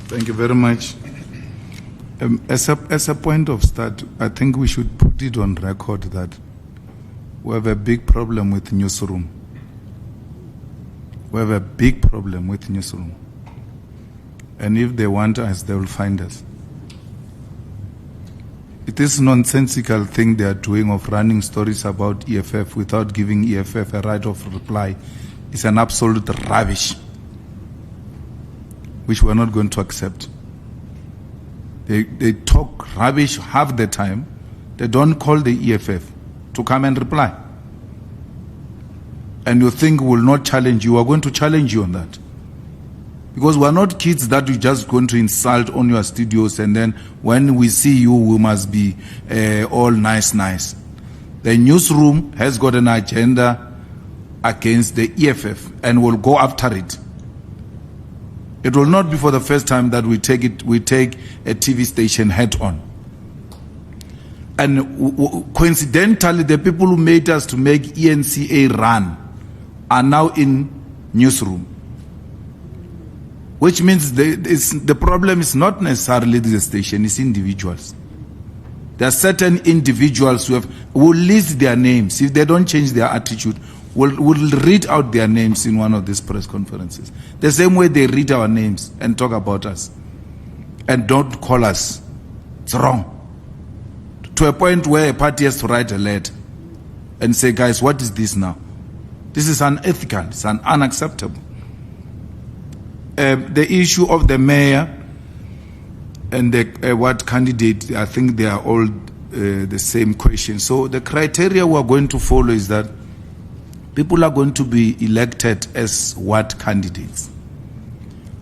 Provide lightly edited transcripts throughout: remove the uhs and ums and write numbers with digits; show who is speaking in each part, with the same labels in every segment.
Speaker 1: Thank you very much. As a point of start, I think we should put it on record that we have a big problem with newsroom. We have a big problem with newsroom. And if they want us, they will find us. It is a nonsensical thing they are doing of running stories about EFF without giving EFF a right of reply. It's an absolute rubbish, which we're not going to accept. They talk rubbish half the time. They don't call the EFF to come and reply. And you think we'll not challenge you. We're going to challenge you on that. Because we're not kids that we're just going to insult on your studios and then when we see you, we must be all nice. The newsroom has got an agenda against the EFF and will go after it. It will not be for the first time that we take a TV station head on. And coincidentally, the people who made us to make ENCA run are now in newsroom. Which means the problem is not necessarily the station, it's individuals. There are certain individuals who will list their names. If they don't change their attitude, will read out their names in one of these press conferences. The same way they read our names and talk about us and don't call us. It's wrong. To a point where a party has to write a letter and say, guys, what is this now? This is unethical. It's unacceptable. The issue of the mayor and the what candidate, I think they are all the same question. So the criteria we are going to follow is that people are going to be elected as what candidates,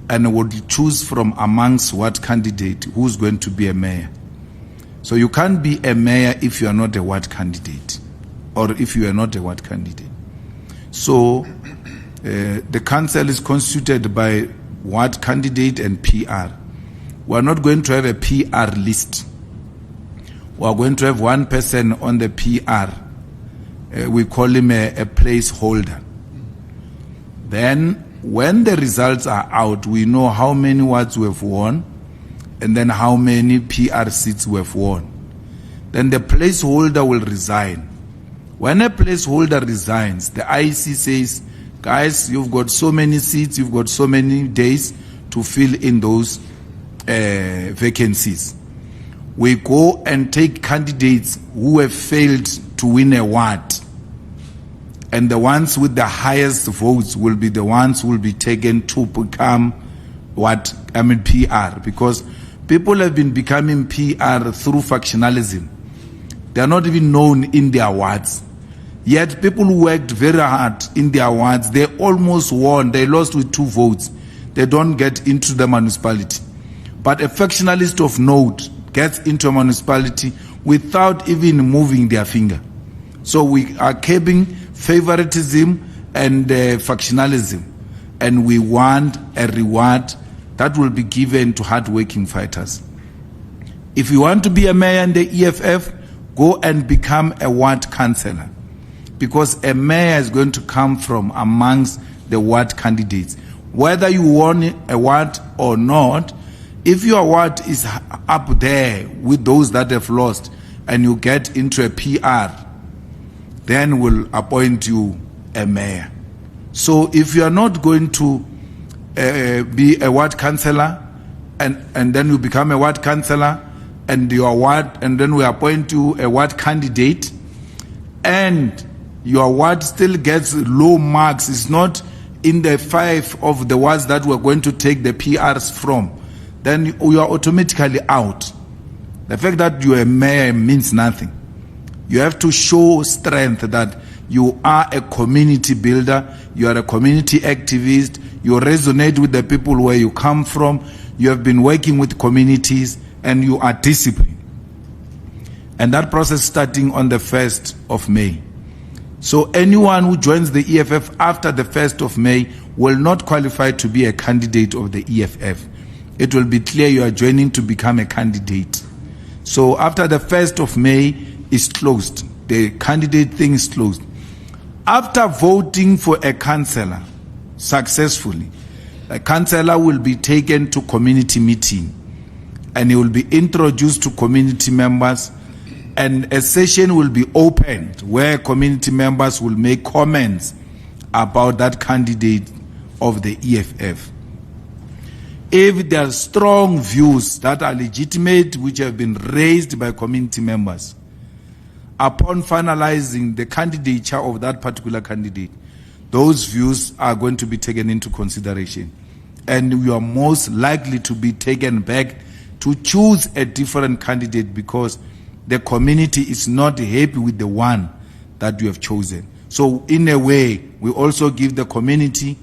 Speaker 1: and would choose from amongst what candidate who's going to be a mayor. So you can't be a mayor if you are not a what candidate, or if you are not a what candidate. So the council is constituted by what candidate and PR. We are not going to have a PR list. We are going to have one person on the PR. We call him a placeholder. Then when the results are out, we know how many wards we have won and then how many PR seats we have won. Then the placeholder will resign. When a placeholder resigns, the IEC says, guys, you've got so many seats, you've got so many days to fill in those vacancies. We go and take candidates who have failed to win a ward. And the ones with the highest votes will be the ones who will be taken to become PR. Because people have been becoming PR through factionalism. They are not even known in their wards. Yet people who worked very hard in their wards, they almost won. They lost with 2 votes. They don't get into the municipality. But a factionalist of note gets into a municipality without even moving their finger. So we are curbing favoritism and factionalism. And we want a reward that will be given to hard-working fighters. If you want to be a mayor in the EFF, go and become a ward councillor. Because a mayor is going to come from amongst the ward candidates. Whether you won a ward or not, if your ward is up there with those that have lost and you get into a PR, then we'll appoint you a mayor. So if you are not going to be a ward councillor and then you become a ward councillor and your ward, and then we appoint you a ward candidate, and your ward still gets low marks, it's not in the 5 of the wards that we're going to take the PRs from, then you are automatically out. The fact that you're a mayor means nothing. You have to show strength that you are a community builder, you are a community activist, you resonate with the people where you come from, you have been working with communities, and you are disciplined. And that process starting on the 1st of May. So anyone who joins the EFF after the 1st of May will not qualify to be a candidate of the EFF. It will be clear you are joining to become a candidate. So after the 1st of May is closed, the candidate thing is closed. After voting for a councillor successfully, A councillor will be taken to community meeting and he will be introduced to community members, and a session will be opened where community members will make comments about that candidate of the EFF. If there are strong views that are legitimate, which have been raised by community members, upon finalizing the candidature of that particular candidate, those views are going to be taken into consideration. And you are most likely to be taken back to choose a different candidate because the community is not happy with the one that you have chosen. So in a way, we also give the community,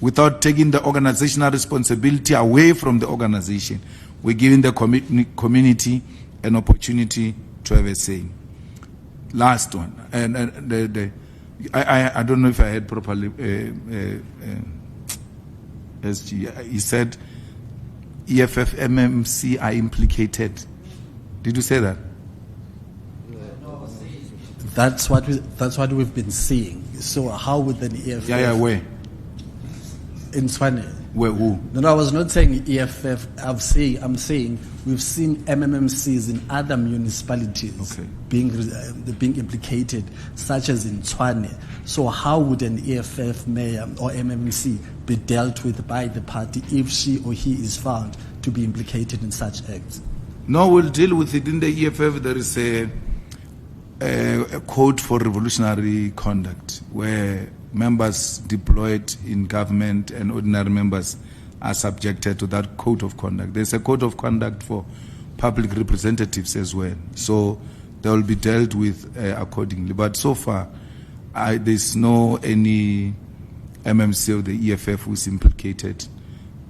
Speaker 1: without taking the organizational responsibility away from the organization, we're giving the community an opportunity to have a say. Last one, and I don't know if I heard properly. SG, he said EFF MMC are implicated. Did you say that?
Speaker 2: That's what we've been seeing. So how would an EFF?
Speaker 1: Where?
Speaker 2: In Tshwane.
Speaker 1: Where? Who?
Speaker 2: No, I was not saying EFF. I'm saying we've seen MMMCs in other municipalities being implicated, such as in Tshwane. So how would an EFF mayor or MMC be dealt with by the party if she or he is found to be implicated in such acts?
Speaker 1: No, we'll deal with it. In the EFF, there is a code for revolutionary conduct where members deployed in government and ordinary members are subjected to that code of conduct. There's a code of conduct for public representatives as well. So they will be dealt with accordingly. But so far, there's no any MMC of the EFF who's implicated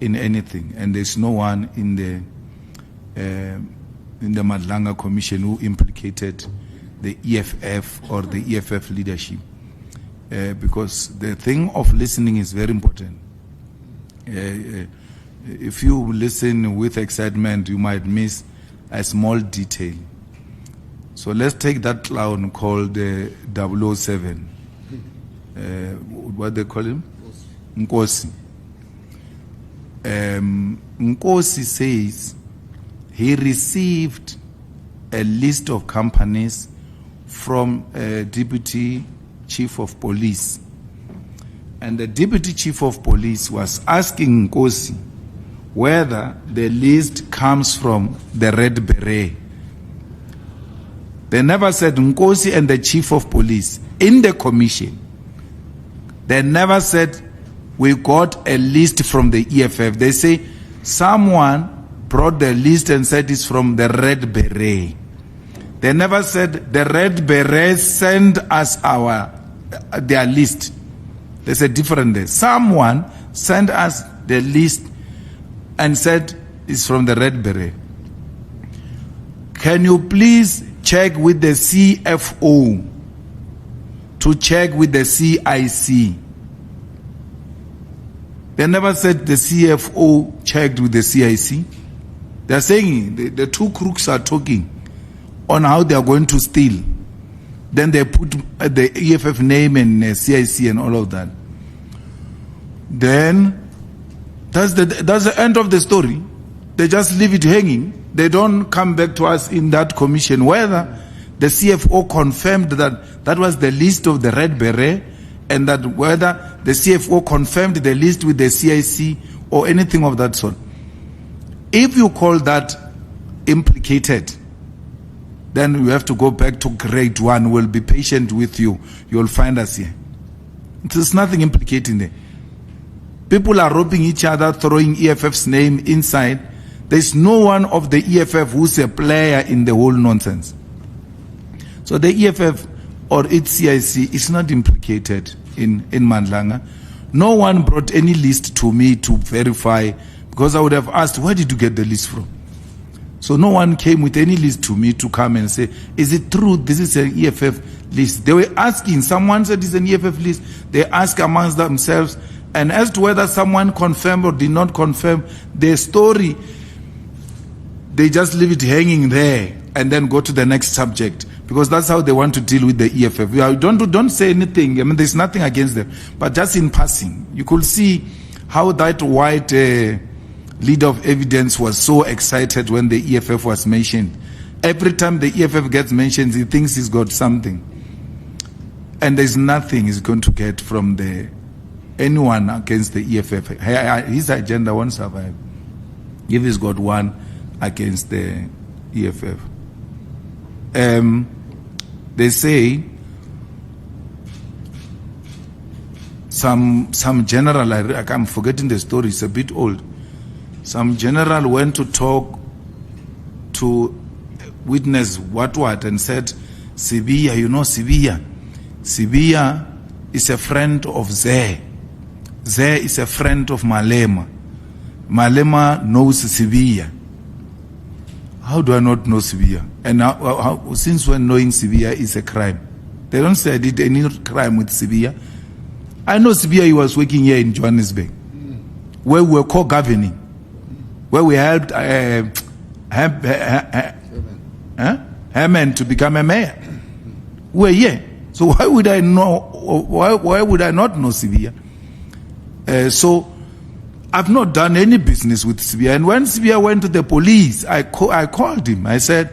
Speaker 1: in anything. And there's no one in the Madlanga Commission who implicated the EFF or the EFF leadership. Because the thing of listening is very important. If you listen with excitement, you might miss a small detail. So let's take that clown called 007. What they call him? Nkosi. Nkosi says he received a list of companies from a deputy chief of police, and the deputy chief of police was asking Nkosi whether the list comes from the Red Beret. They never said Nkosi and the chief of police in the commission. They never said we got a list from the EFF. They say someone brought the list and said it's from the Red Beret. They never said the Red Beret sent us their list. There's a difference there. Someone sent us the list and said it's from the Red Beret. Can you please check with the CFO to check with the CIC? They never said the CFO checked with the CIC. They're saying the two crooks are talking on how they are going to steal. Then they put the EFF name and CIC and all of that. Then that's the end of the story. They just leave it hanging. They don't come back to us in that commission whether the CFO confirmed that that was the list of the Red Beret, and that whether the CFO confirmed the list with the CIC or anything of that sort. If you call that implicated, then you have to go back to grade 1. We'll be patient with you. You'll find us here. There's nothing implicating there. People are robbing each other, throwing EFF's name inside. There's no one of the EFF who's a player in the whole nonsense. So the EFF or its CIC is not implicated in Madlanga. No one brought any list to me to verify, because I would have asked, where did you get the list from? So no one came with any list to me to come and say, is it true this is an EFF list? They were asking, someone said it's an EFF list. They ask amongst themselves, and as to whether someone confirmed or did not confirm their story, they just leave it hanging there and then go to the next subject, because that's how they want to deal with the EFF. Don't say anything. I mean, there's nothing against them, but just in passing, you could see how that white leader of evidence was so excited when the EFF was mentioned. Every time the EFF gets mentioned, he thinks he's got something. And there's nothing he's going to get from anyone against the EFF. His agenda won't survive if he's got one against the EFF. They say some general, I'm forgetting the story, it's a bit old. Some general went to talk to witness what and said, Sibiya, you know Sibiya. Sibiya is a friend of Zeh. Zeh is a friend of Malema. Malema knows Sibiya. How do I not know Sibiya? And since when knowing Sibiya is a crime? They don't say I did any crime with Sibiya. I know Sibiya, he was working here in Johannesburg, where we were co-governing, where we helped Herman to become a mayor. We were here. So why would I know? Why would I not know Sibiya? So I've not done any business with Sibiya. And when Sibiya went to the police, I called him. I said,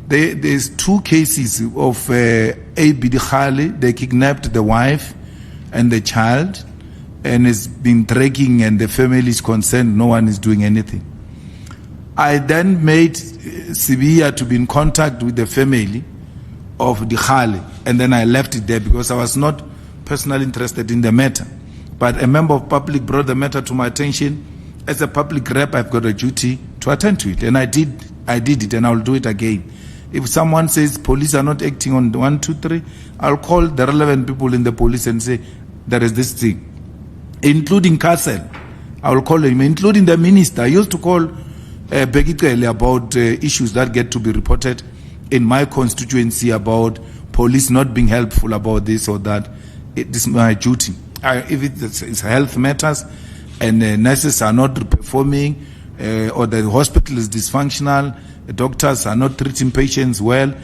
Speaker 1: there's 2 cases of A.B. Khali. They kidnapped the wife and the child, and it's been dragging, and the family is concerned. No one is doing anything. I then made Sibiya to be in contact with the family of the Khali, and then I left it there because I was not personally interested in the matter. But a member of public brought the matter to my attention. As a public rep, I've got a duty to attend to it, and I did it, and I'll do it again. If someone says police are not acting on 1, 2, 3, I'll call the relevant people in the police and say, there is this thing, including Castle. I will call him, including the minister. I used to call Begitele about issues that get to be reported in my constituency about police not being helpful about this or that. This is my duty. If it's health matters and nurses are not performing or the hospital is dysfunctional, doctors are not treating patients well,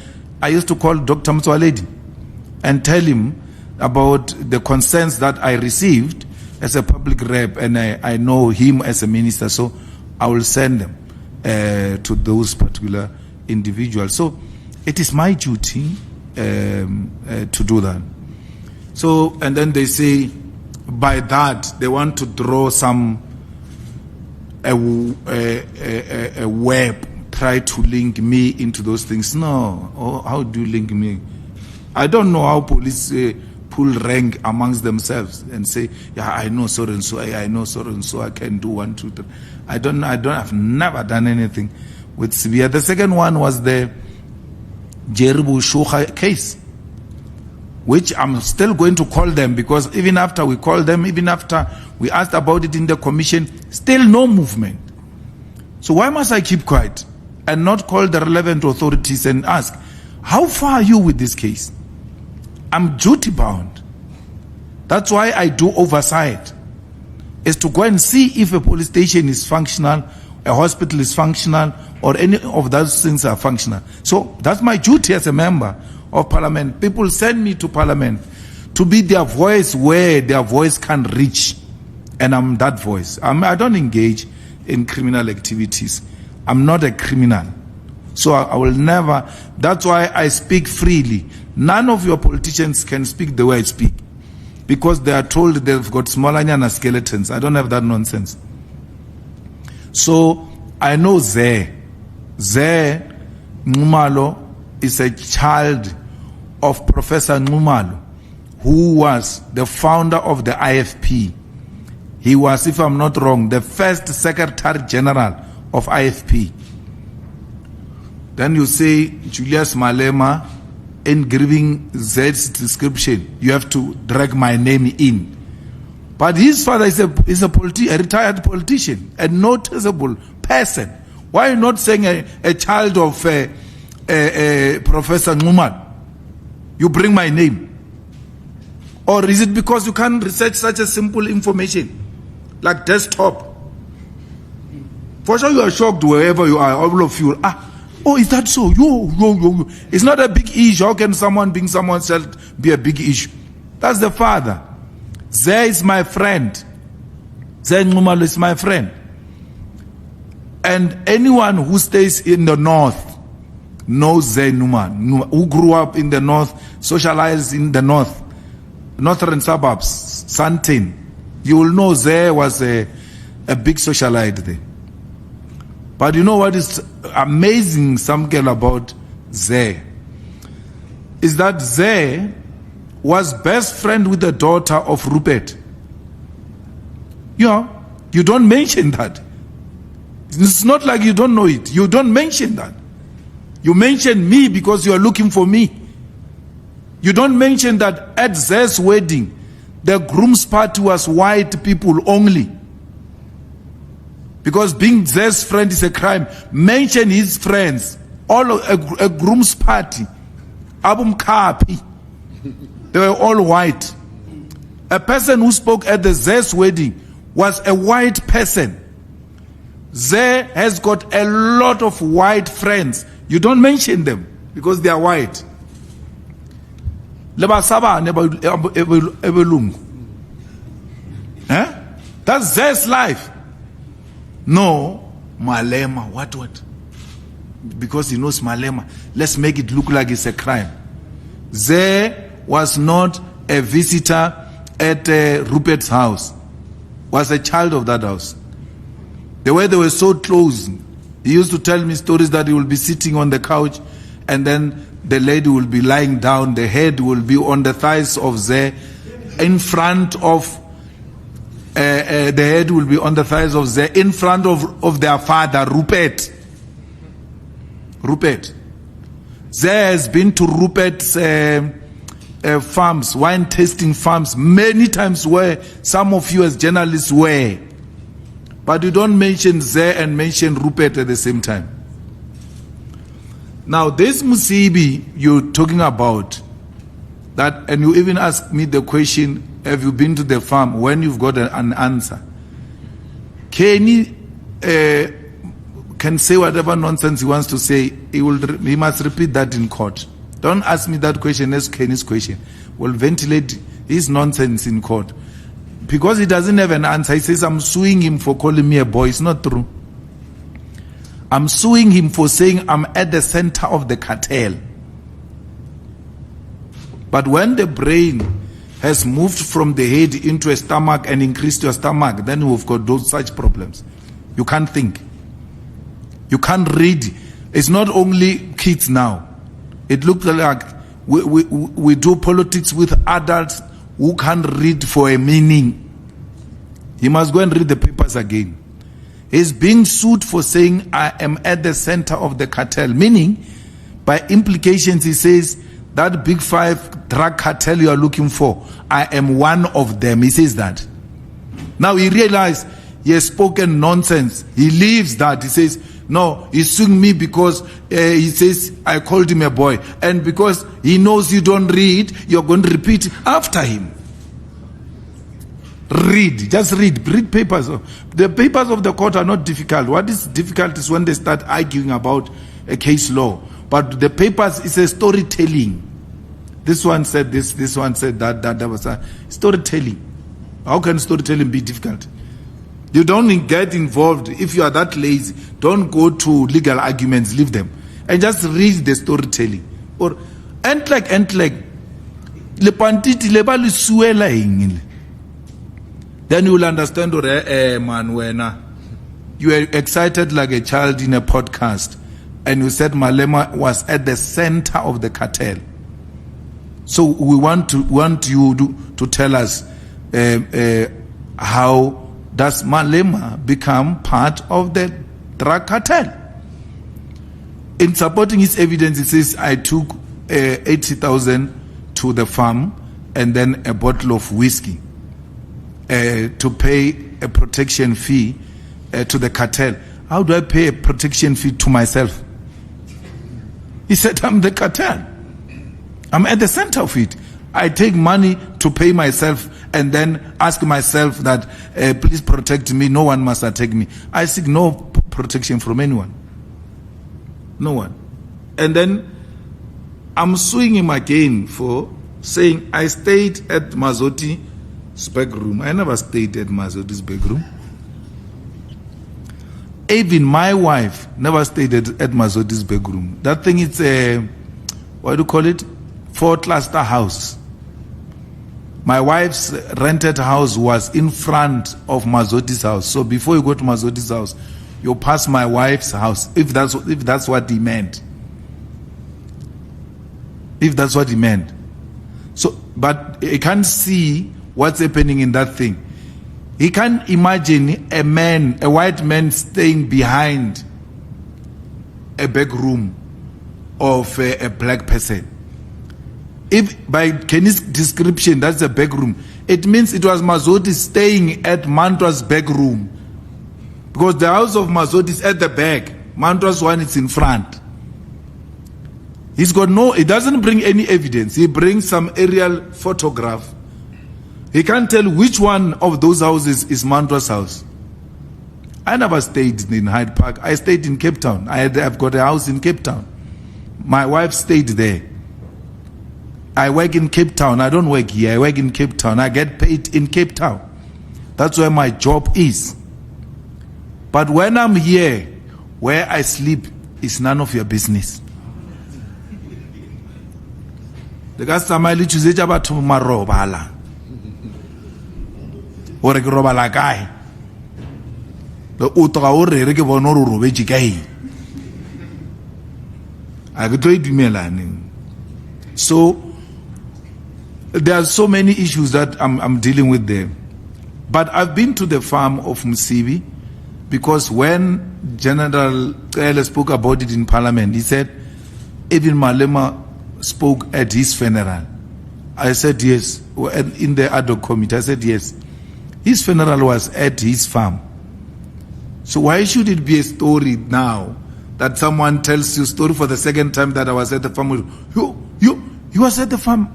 Speaker 1: I used to call Dr. Mtswaledi and tell him about the concerns that I received as a public rep, and I know him as a minister, so I will send them to those particular individuals. So it is my duty to do that. So, and then they say, by that, they want to draw a web, try to link me into those things. No, how do you link me? I don't know how police pull rank amongst themselves and say, yeah, I know so and so, I know so and so, I can do 1, 2, 3. I've never done anything with Sibiya. The second one was the Jeribu Shukha case, which I'm still going to call them, because even after we called them, even after we asked about it in the commission, still no movement. So why must I keep quiet and not call the relevant authorities and ask, how far are you with this case? I'm duty bound. That's why I do oversight, is to go and see if a police station is functional, a hospital is functional, or any of those things are functional. So that's my duty as a member of parliament. People send me to parliament to be their voice where their voice can reach, and I'm that voice. I don't engage in criminal activities. I'm not a criminal, so I will never. That's why I speak freely. None of your politicians can speak the way I speak, because they are told they've got small skeletons. I don't have that nonsense. So I know Nxumalo is a child of Professor Nxumalo, who was the founder of the IFP. He was, if I'm not wrong, the first Secretary General of IFP. Then you say Julius Malema, in giving Z's description, you have to drag my name in. But his father is a retired politician, a noticeable person. Why are you not saying a child of Professor Nxumalo? You bring my name. Or is it because you can't research such a simple information like desktop? For sure you are shocked wherever you are, all of you. Oh, is that so? Yo. It's not a big issue. How can someone being someone's child be a big issue? That's the father. Zay is my friend. Nxumalo is my friend. And anyone who stays in the north knows Nxumalo, who grew up in the north, socialized in the north, northern suburbs, Sandton. You will know Zé was a big socialite there. But you know what is amazing, Samkel, about Zé? Is that Zé was best friend with the daughter of Rupert. You don't mention that. It's not like you don't know it. You don't mention that. You mention me because you are looking for me. You don't mention that at Zé's wedding, the groom's party was white people only. Because being Zé's friend is a crime. Mention his friends. All of a groom's party. Abum Kapi. They were all white. A person who spoke at the Zé's wedding was a white person. Zé has got a lot of white friends. You don't mention them because they are white. That's Zé's life. No, Malema, what? Because he knows Malema. Let's make it look like it's a crime. Zé was not a visitor at Rupert's house. Was a child of that house. The way they were so close, he used to tell me stories that he will be sitting on the couch and then the lady will be lying down, the head will be on the thighs of Zé, in front of the head will be on the thighs of Zé, in front of their father, Rupert. Zé has been to Rupert's farms, wine tasting farms, many times where some of you as journalists were. But you don't mention Zé and mention Rupert at the same time. Now this Msibi you're talking about, that, and you even asked me the question, have you been to the farm? When you've got an answer, Kenny can say whatever nonsense he wants to say. He must repeat that in court. Don't ask me that question as Kenny's question. We'll ventilate his nonsense in court. Because he doesn't have an answer, he says, I'm suing him for calling me a boy. It's not true. I'm suing him for saying I'm at the center of the cartel. But when the brain has moved from the head into a stomach and increased your stomach, then we've got those such problems. You can't think. You can't read. It's not only kids now. It looks like we do politics with adults who can't read for a meaning. He must go and read the papers again. He's being sued for saying I am at the center of the cartel, meaning by implications he says that big five drug cartel you are looking for, I am one of them. He says that. Now he realized he has spoken nonsense. He leaves that. He says, no, he's suing me because he says I called him a boy. And because he knows you don't read, you're going to repeat after him. Read, just read papers. The papers of the court are not difficult. What is difficult is when they start arguing about a case law. But the papers is a storytelling. This one said this one said that was a storytelling. How can storytelling be difficult? You don't get involved. If you are that lazy, don't go to legal arguments, leave them. And just read the storytelling. Or entlek le pantiti le ba le suela eng. Then you will understand, man, when you are excited like a child in a podcast and you said Malema was at the center of the cartel. So we want you to tell us how does Malema become part of the drug cartel? In supporting his evidence, he says, I took 80,000 to the farm and then a bottle of whiskey. To pay a protection fee to the cartel. How do I pay a protection fee to myself? He said, I'm the cartel. I'm at the center of it. I take money to pay myself and then ask myself that, please protect me. No one must attack me. I seek no protection from anyone. No one. And then I'm suing him again for saying I stayed at Mazoti's back room. I never stayed at Mazoti's back room. Even my wife never stayed at Mazoti's bedroom. That thing is a, what do you call it? 4-cluster house. My wife's rented house was in front of Mazoti's house. So before you go to Mazoti's house, you pass my wife's house, if that's what he meant. If that's what he meant. So, but he can't see what's happening in that thing. He can't imagine a white man staying behind a back room of a black person. If by Kenny's description that's a back room, it means it was Mazoti staying at Mantra's back room. Because the house of Mazoti is at the back. Mantra's one is in front. He doesn't bring any evidence. He brings some aerial photograph. He can't tell which one of those houses is Mantra's house. I never stayed in Hyde Park. I stayed in Cape Town. I've got a house in Cape Town. My wife stayed there. I work in Cape Town. I don't work here. I work in Cape Town. I get paid in Cape Town. That's where my job is. But when I'm here, where I sleep, it's none of your business. The guy samali chuzeja ba thuma robala. Ore ke robala kae? Le utoga o re ke bona o robetse kae? A ke tlo idumelane. So there are so many issues that I'm dealing with there. But I've been to the farm of Msibi because when General Cele spoke about it in Parliament, he said, even Malema spoke at his funeral. I said yes. In the ad hoc committee, I said yes. His funeral was at his farm. So why should it be a story now that someone tells you a story for the second time that I was at the farm? You was at the farm.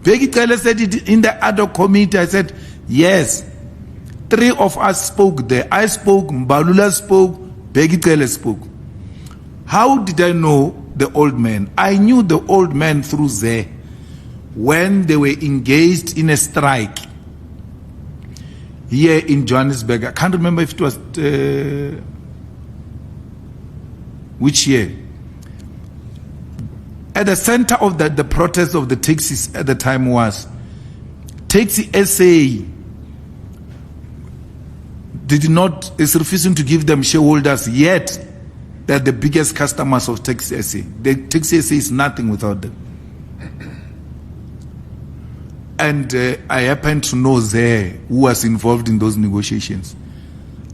Speaker 1: Bheki Cele said it in the ad hoc committee. I said yes. 3 of us spoke there. I spoke, Mbalula spoke, Bheki Cele spoke. How did I know the old man? I knew the old man through there when they were engaged in a strike here in Johannesburg. I can't remember if it was which year. At the center of the protest of the taxis at the time was Taxi SA is refusing to give them shareholders, yet they're the biggest customers of Taxi SA. The Taxi SA is nothing without them. And I happened to know Zé, who was involved in those negotiations.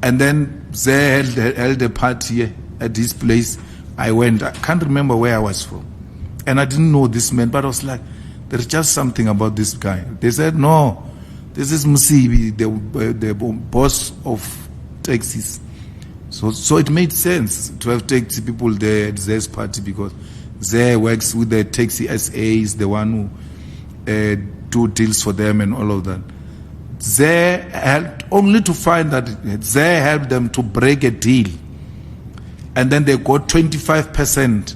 Speaker 1: And then Zé held a party here at this place. I went. I can't remember where I was from. And I didn't know this man, but I was like, there's just something about this guy. They said, no, this is Msibi, the boss of taxis. So it made sense to have taxi people there at Zé's party because Zé works with the Taxi SA, is the one who do deals for them and all of that. Zé helped only to find that Zé helped them to break a deal. And then they got 25%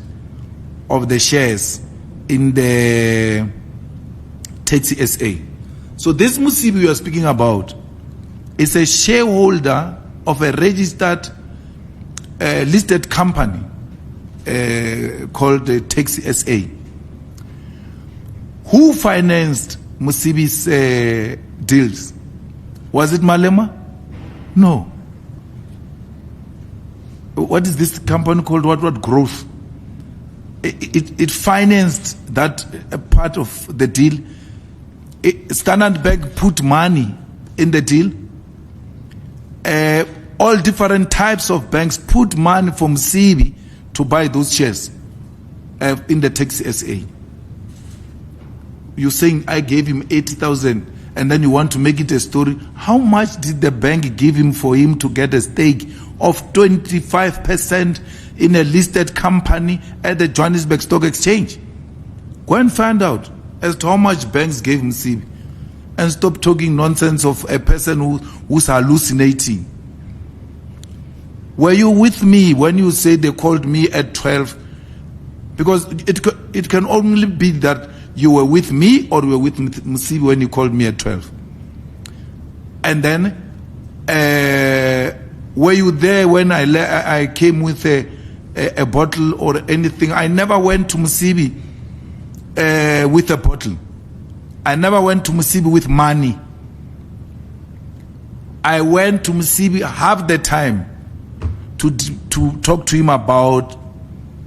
Speaker 1: of the shares in the Taxi SA. So this Msibi we are speaking about is a shareholder of a registered listed company called the Taxi SA. Who financed Msibi's deals? Was it Malema? No. What is this company called? What growth? It financed that part of the deal. Standard Bank put money in the deal. All different types of banks put money from Msibi to buy those shares in the Taxi SA. You're saying I gave him 80,000 and then you want to make it a story. How much did the bank give him for him to get a stake of 25% in a listed company at the Johannesburg Stock Exchange? Go and find out as to how much banks gave Msibi and stop talking nonsense of a person who's hallucinating. Were you with me when you say they called me at 12? Because it can only be that you were with me or you were with Msibi when you called me at 12. And then Were you there when I came with a bottle or anything? I never went to Msibi with a bottle. I never went to Msibi with money. I went to Msibi half the time to talk to him about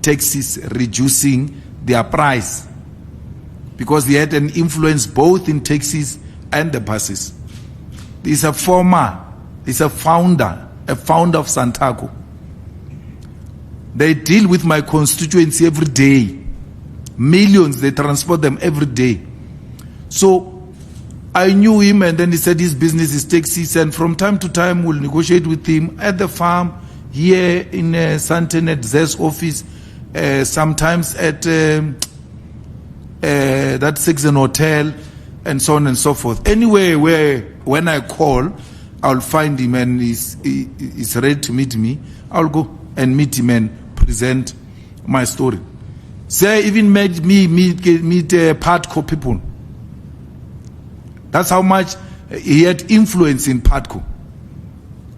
Speaker 1: taxis reducing their price, because he had an influence both in taxis and the buses. He's a founder of Santaco. They deal with my constituency every day. Millions, they transport them every day. So I knew him, and then he said his business is taxis, and from time to time we'll negotiate with him at the farm, here in Sandton at Z's office, sometimes at that Sixen Hotel, and so on and so forth. Anywhere when I call, I'll find him, and he's ready to meet me. I'll go and meet him and present my story. They even made me meet Patco people. That's how much he had influence in Patco,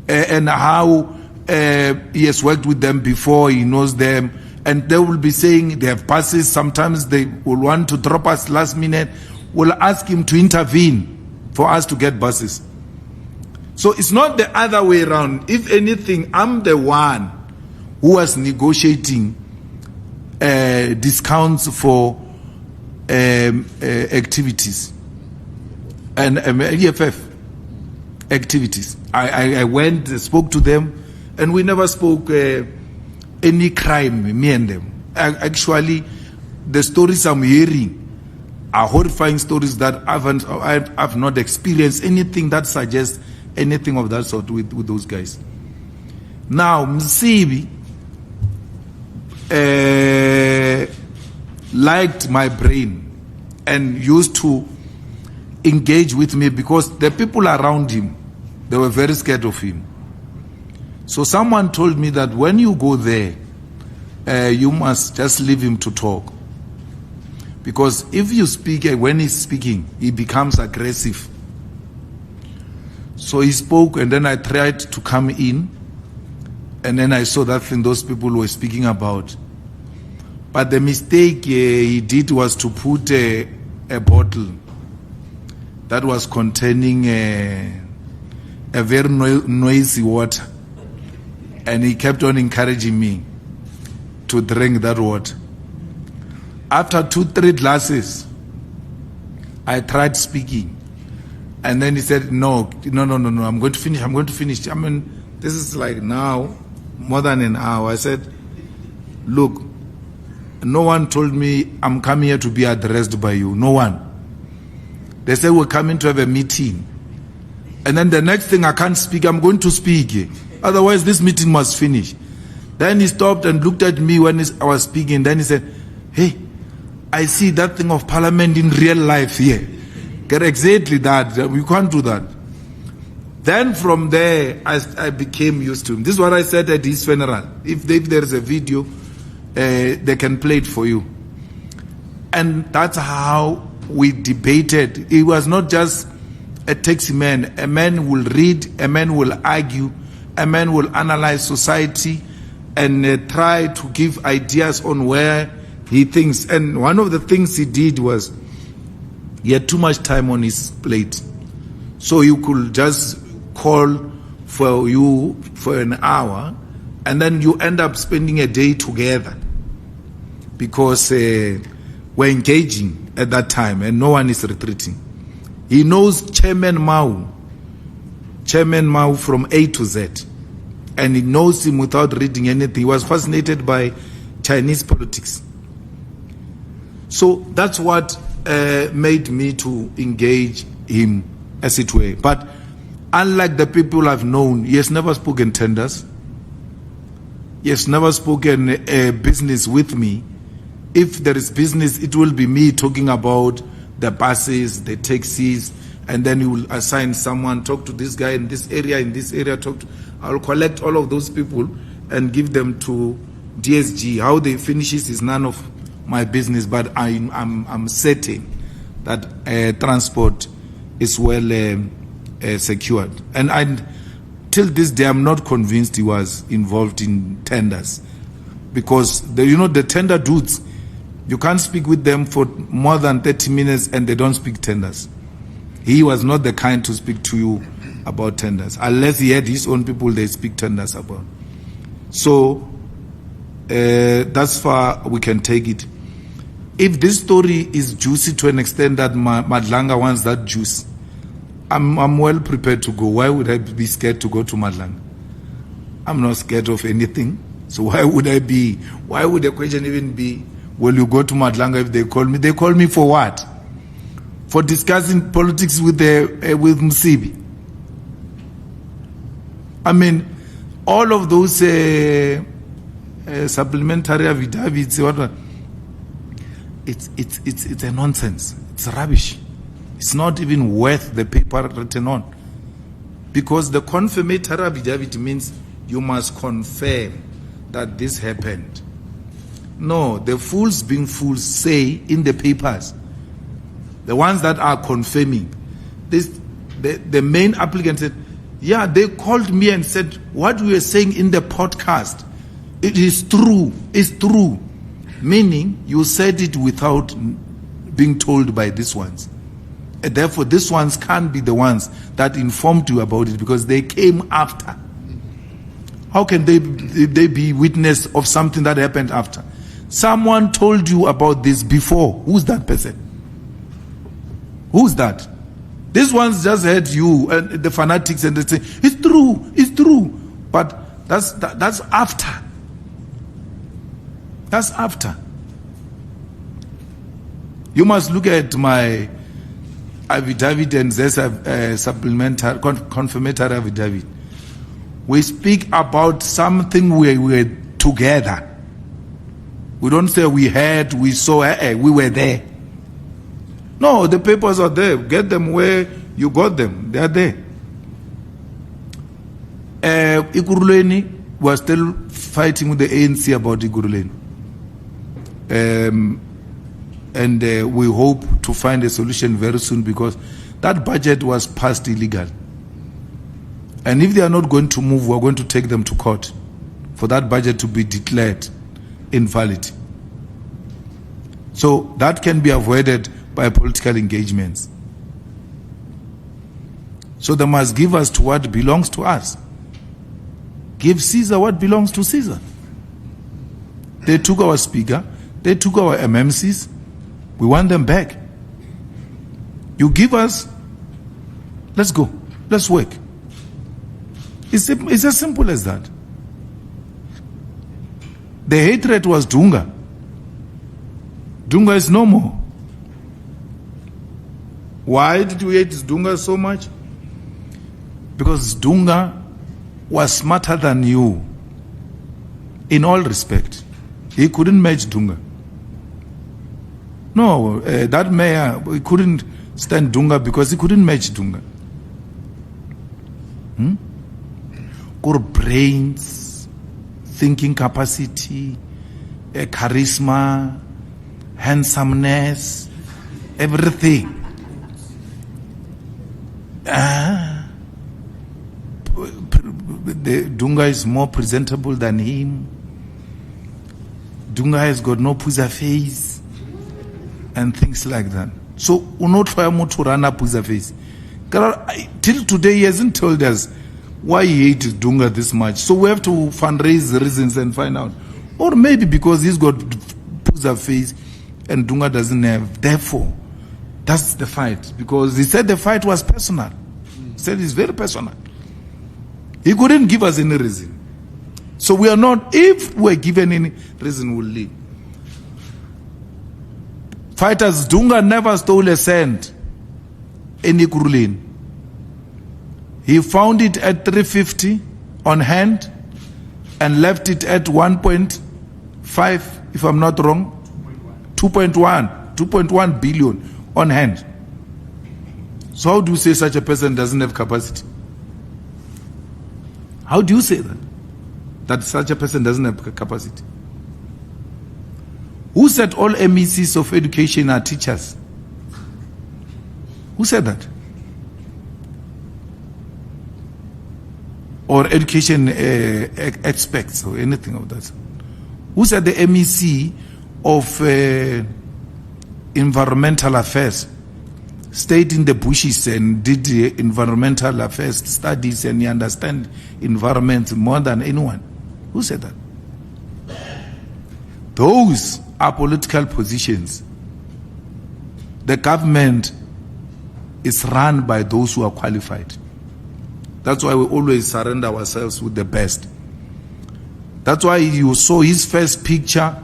Speaker 1: and how he has worked with them before. He knows them, and they will be saying they have buses. Sometimes they will want to drop us last minute. We'll ask him to intervene for us to get buses. So it's not the other way around. If anything, I'm the one who was negotiating discounts for activities and EFF activities. I went, spoke to them, and we never spoke any crime, me and them. Actually, the stories I'm hearing are horrifying stories that I've not experienced anything that suggests anything of that sort with those guys. Now, Msibi liked my brain and used to engage with me, because the people around him, they were very scared of him. So someone told me that when you go there, you must just leave him to talk. Because if you speak, when he's speaking, he becomes aggressive. So he spoke, and then I tried to come in, and then I saw that thing those people were speaking about. But the mistake he did was to put a bottle that was containing a very noisy water. And he kept on encouraging me to drink that water. After 2-3 glasses, I tried speaking. And then he said, no, I'm going to finish. I mean, this is like now, more than an hour. I said, look, no one told me I'm coming here to be addressed by you. No one. They said we're coming to have a meeting. And then the next thing, I can't speak. I'm going to speak. Otherwise, this meeting must finish. Then he stopped and looked at me when I was speaking. Then he said, hey, I see that thing of parliament in real life here. Get exactly that. We can't do that. Then from there, I became used to him. This is what I said at his funeral. If there's a video, they can play it for you. And that's how we debated. He was not just a taxi man. A man will read, a man will argue, a man will analyze society and try to give ideas on where he thinks. And one of the things he did was he had too much time on his plate. So you could just call for you for an hour, and then you end up spending a day together, because we're engaging at that time and no one is retreating. He knows Chairman Mao from A to Z, and he knows him without reading anything. He was fascinated by Chinese politics. So that's what made me to engage him, as it were. But unlike the people I've known, he has never spoken tenders. He has never spoken business with me. If there is business, it will be me talking about the buses, the taxis, and then he will assign someone, talk to this guy in this area, I'll collect all of those people and give them to DSG. How they finishes is none of my business, but I'm certain that transport is well secured. And till this day, I'm not convinced he was involved in tenders. Because, the tender dudes, you can't speak with them for more than 30 minutes and they don't speak tenders. He was not the kind to speak to you about tenders. Unless he had his own people they speak tenders about. So, that's far we can take it. If this story is juicy to an extent that Madlanga wants that juice, I'm well prepared to go. Why would I be scared to go to Madlanga? I'm not scared of anything. So why would the question even be, will you go to Madlanga if they call me? They call me for what? For discussing politics with Msibi. I mean, all of those supplementary affidavits, it's a nonsense. It's rubbish. It's not even worth the paper written on. Because the confirmatory affidavit means you must confirm that this happened. No, the fools being fools say in the papers, the ones that are confirming, the main applicant said, yeah, they called me and said, what we were saying in the podcast, it is true, it's true. Meaning, you said it without being told by these ones. And therefore, these ones can't be the ones that informed you about it because they came after. How can they be witness of something that happened after? Someone told you about this before. Who's that person? Who's that? These ones just heard you and the fanatics and they say, it's true, it's true. But that's after. That's after. You must look at my affidavit and there's supplementary, confirmatory affidavit. We speak about something we were together. We don't say we heard, we saw, we were there. No, the papers are there. Get them where you got them. They are there. Ikuruleni, we are still fighting with the ANC about Ikuruleni. And we hope to find a solution very soon because that budget was passed illegal. And if they are not going to move, we are going to take them to court for that budget to be declared invalid. So that can be avoided by political engagements. So they must give us to what belongs to us. Give Caesar what belongs to Caesar. They took our speaker, they took our MMCs, we want them back. You give us, let's go, let's work. It's as simple as that. The hatred was Dunga. Dunga is no more. Why did we hate Dunga so much? Because Dunga was smarter than you in all respect. He couldn't match Dunga. No, that mayor, he couldn't stand Dunga because he couldn't match Dunga. Got brains, thinking capacity, charisma, handsomeness, everything. Dunga is more presentable than him. Dunga has got no puza face and things like that. So, we not try to run a puza face. Till today, he hasn't told us why he hates Dunga this much. So we have to fundraise the reasons and find out. Or maybe because he's got puza face and Dunga doesn't have. Therefore, that's the fight. Because he said the fight was personal. He said it's very personal. He couldn't give us any reason. So we are not, if we're given any reason, we'll leave. Fighters, Dunga never stole a cent in Ikuruleni. He found it at 350 on hand and left it at 1.5, if I'm not wrong, 2.1 billion on hand. So how do you say such a person doesn't have capacity? How do you say that? That such a person doesn't have capacity? Who said all MECs of education are teachers? Who said that? or education experts or anything of that. Who's at the MEC of environmental affairs? Stayed in the bushes and did environmental affairs studies, and he understands environment more than anyone. Who said that? Those are political positions. The government is run by those who are qualified. That's why we always surrender ourselves with the best. That's why you saw his first picture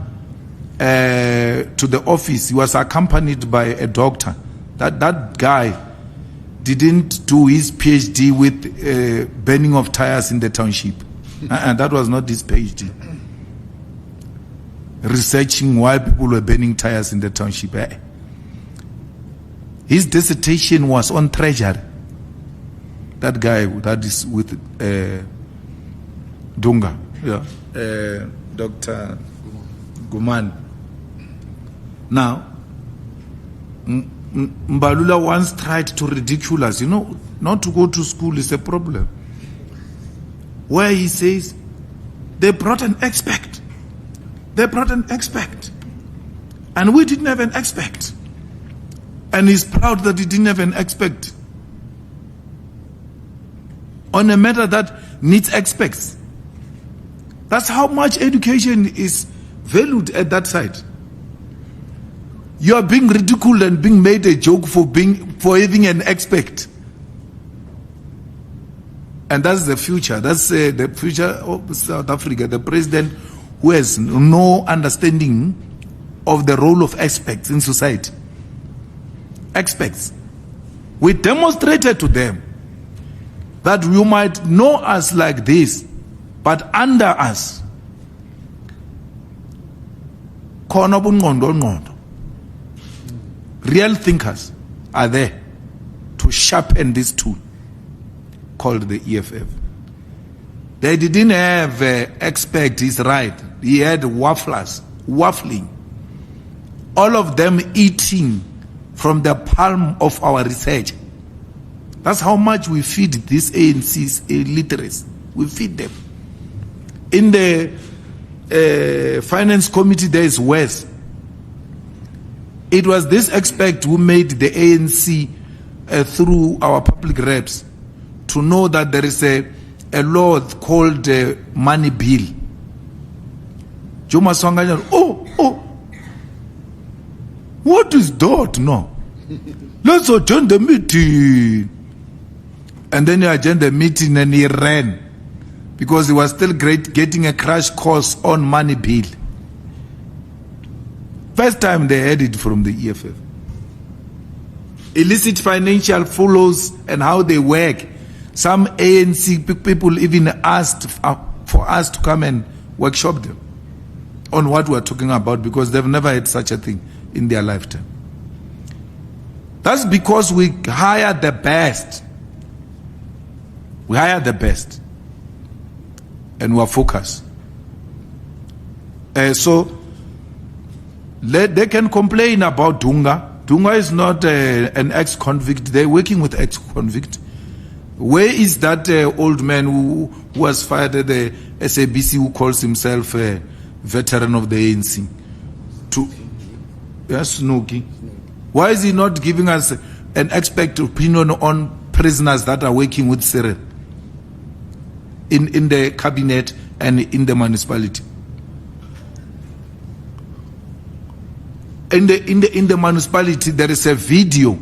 Speaker 1: to the office. He was accompanied by a doctor. That guy didn't do his PhD with burning of tires in the township. And that was not his PhD. Researching why people were burning tires in the township. His dissertation was on treasury. That guy that is with Dunga, Dr. Guman. Now, Mbalula once tried to ridicule us. Not to go to school is a problem. Where he says, they brought an expert. They brought an expert. And we didn't have an expert. And he's proud that he didn't have an expert on a matter that needs experts. That's how much education is valued at that side. You are being ridiculed and being made a joke for having an expert. And that's the future. That's the future of South Africa. The president who has no understanding of the role of experts in society. Experts. We demonstrated to them that you might know us like this, but under us, real thinkers are there to sharpen this tool called the EFF. They didn't have expert, he's right. He had wafflers, waffling. All of them eating from the palm of our research. That's how much we feed these ANC's illiterates. We feed them. In the finance committee, there is West. It was this expert who made the ANC through our public reps to know that there is a law called money bill. Joma Swanganya, what is that? No. Let's attend the meeting. And then he attended the meeting and he ran because he was still getting a crash course on money bill. First time they heard it from the EFF. Illicit financial flows and how they work. Some ANC people even asked for us to come and workshop them on what we're talking about because they've never had such a thing in their lifetime. That's because we hire the best. We hire the best. And we're focused. So they can complain about Dunga. Dunga is not an ex-convict. They're working with ex-convict. Where is that old man who was fired at the SABC who calls himself a veteran of the ANC? Snooki. Why is he not giving us an expert opinion on prisoners that are working with Cyril in the cabinet and in the municipality? In the municipality, there is a video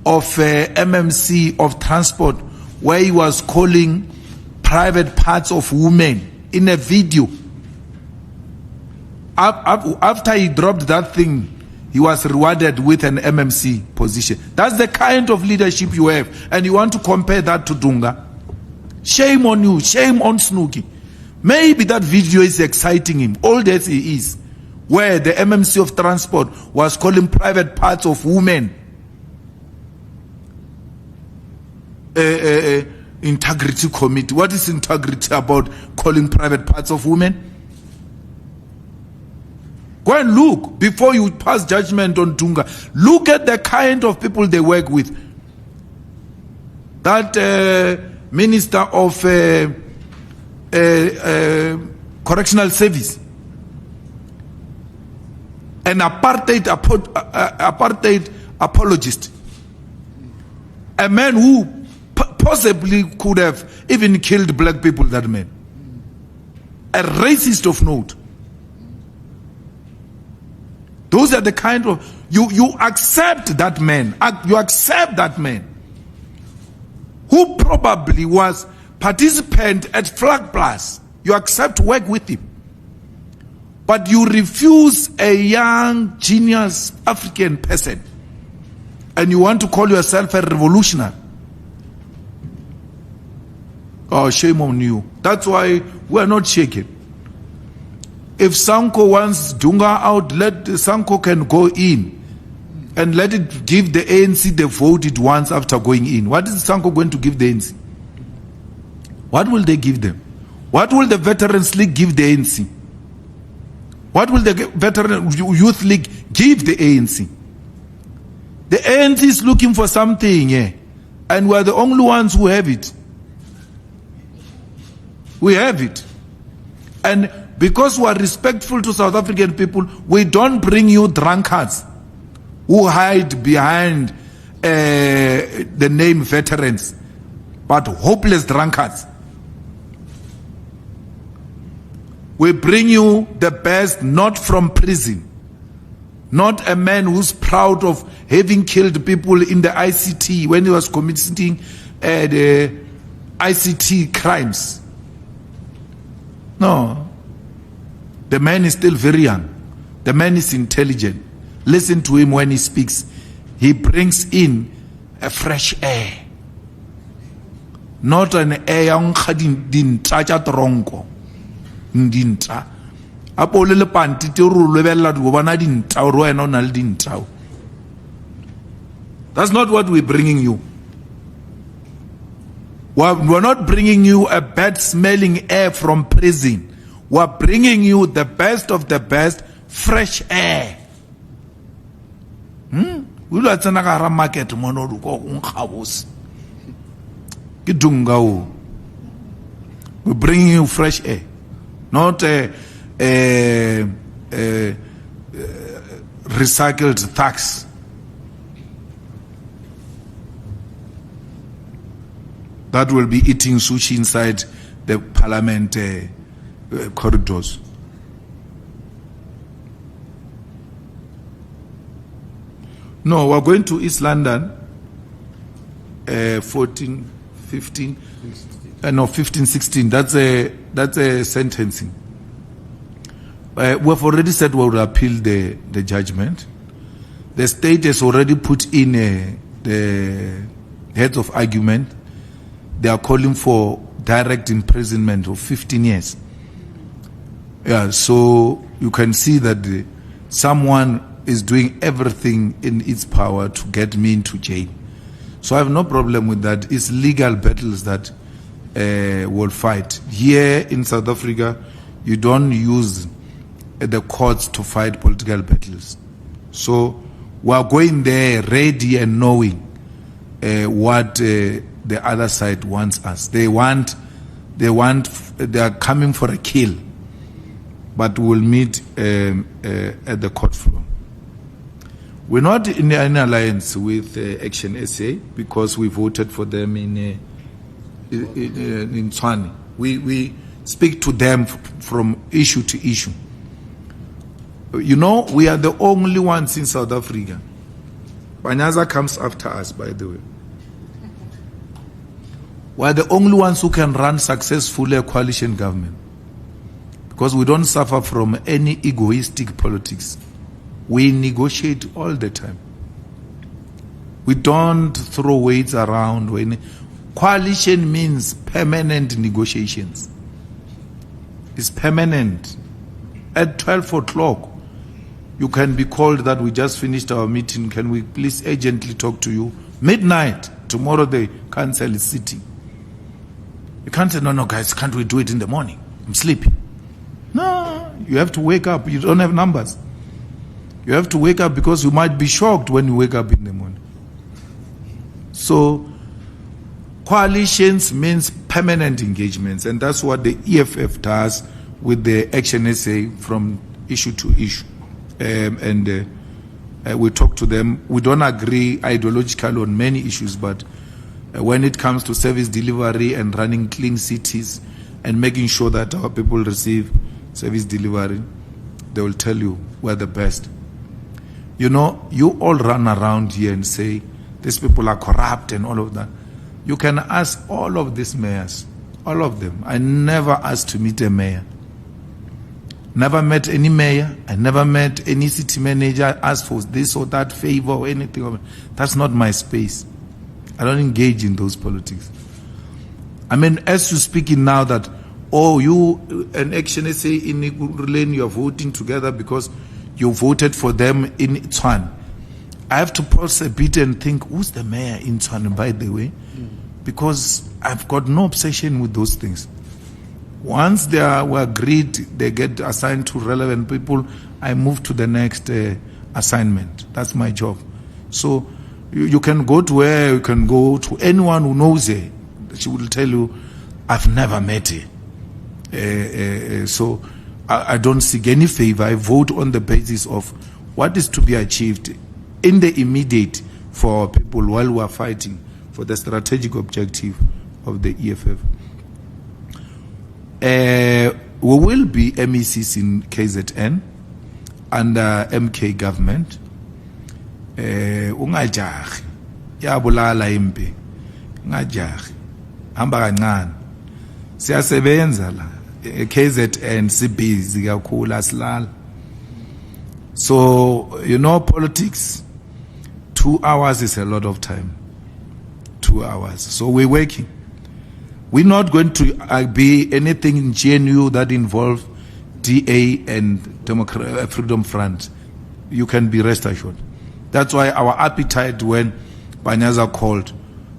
Speaker 1: of MMC of transport where he was calling private parts of women in a video. After he dropped that thing, he was rewarded with an MMC position. That's the kind of leadership you have. And you want to compare that to Dunga? Shame on you. Shame on Snooki. Maybe that video is exciting him, old as he is, where the MMC of transport was calling private parts of women integrity committee. What is integrity about calling private parts of women? Go and look before you pass judgment on Dunga. Look at the kind of people they work with. That Minister of Correctional Service, an apartheid apologist, a man who possibly could have even killed black people, that man, a racist of note. Those are the kind of, you accept that man, who probably was participant at Flag Plus. You accept to work with him, but you refuse a young genius African person, and you want to call yourself a revolutionary. Oh, shame on you. That's why we are not shaking. If Sanko wants Dunga out, let Sanko can go in and let it give the ANC the vote it wants after going in. What is Sanko going to give the ANC? What will they give them? What will the Veterans League give the ANC? What will the Veteran Youth League give the ANC? The ANC is looking for something, and we are the only ones who have it. We have it. And because we are respectful to South African people, we don't bring you drunkards who hide behind the name veterans, but hopeless drunkards. We bring you the best, not from prison, not a man who's proud of having killed people in the ICT when he was committing the ICT crimes. No. The man is still very young. The man is intelligent. Listen to him when he speaks. He brings in a fresh air. Not an air yang dinta cha tronko. Dinta. Apo le panti te ru le bella du bana dinta ro ena na le dinta. That's not what we're bringing you. We're not bringing you a bad smelling air from prison. We're bringing you the best of the best, fresh air. We're bringing you fresh air, not recycled thugs. That will be eating sushi inside the parliament corridors. No, we're going to East London 14, 15, 15, 16. That's a sentencing. We've already said we will appeal the judgment. The state has already put in the heads of argument. They are calling for direct imprisonment of 15 years. Yeah, so you can see that someone is doing everything in its power to get me into jail. So I have no problem with that. It's legal battles that we'll fight. Here in South Africa, you don't use the courts to fight political battles. So we are going there ready and knowing what the other side wants us. They are coming for a kill, but we'll meet at the court floor. We're not in an alliance with Action SA because we voted for them in Nxumalo. We speak to them from issue to issue. You know, we are the only ones in South Africa. Banyaza comes after us, by the way. We are the only ones who can run successfully a coalition government because we don't suffer from any egoistic politics. We negotiate all the time. We don't throw weights around. Coalition means permanent negotiations. It's permanent. At 12 o'clock, you can be called that we just finished our meeting. Can we please urgently talk to you? Midnight, tomorrow the council is sitting. You can't say, no, guys, can't we do it in the morning? I'm sleepy. No, you have to wake up. You don't have numbers. You have to wake up because you might be shocked when you wake up in the morning. So Coalitions means permanent engagements, and that's what the EFF does with the Action SA from issue to issue. We talk to them. We don't agree ideologically on many issues, but when it comes to service delivery and running clean cities and making sure that our people receive service delivery, they will tell you we're the best. You know, you all run around here and say these people are corrupt and all of that. You can ask all of these mayors, all of them. I never asked to meet a mayor. Never met any mayor. I never met any city manager, asked for this or that favor or anything. That's not my space. I don't engage in those politics. I mean, as you're speaking now that, oh, you and Action SA in Kunene, you are voting together because you voted for them in Tshwane. I have to pause a bit and think, who's the mayor in Tshwane, by the way? Because I've got no obsession with those things. Once they were agreed, they get assigned to relevant people, I move to the next assignment. That's my job. So you can go to where you can go to anyone who knows her. She will tell you, I've never met her. So I don't seek any favor. I vote on the basis of what is to be achieved in the immediate for our people while we are fighting for the strategic objective of the EFF. We will be MECs in KZN under MK government. Ungajahi yabulala impi ngajahi hamba kancane siyasebenza la KZN sibhizi kakhulu asilala. So you know, politics, 2 hours is a lot of time. 2 hours. So we're working. We're not going to be anything in GNU that involves DA and Freedom Front. You can be rest assured. That's why our appetite when Banyaza called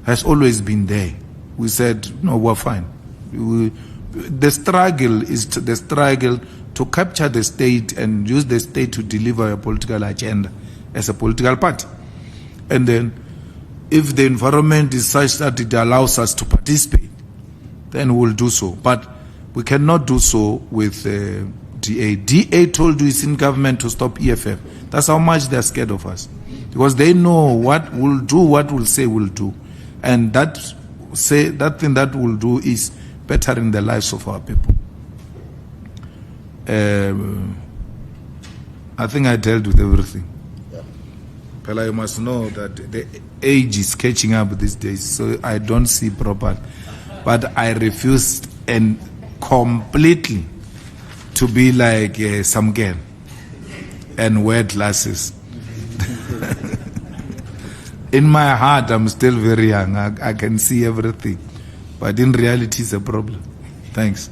Speaker 1: has always been there. We said, no, we're fine. The struggle is the struggle to capture the state and use the state to deliver a political agenda as a political party. And then if the environment is such that it allows us to participate, then we'll do so. But we cannot do so with DA. DA told you it's in government to stop EFF. That's how much they're scared of us. Because they know what we'll do, what we'll say we'll do. And that thing that we'll do is bettering the lives of our people. I think I dealt with everything. But you must know that the age is catching up these days, so I don't see proper. But I refuse and completely to be like some girl and wear glasses. In my heart, I'm still very young. I can see everything. But in reality, it's a problem. Thanks.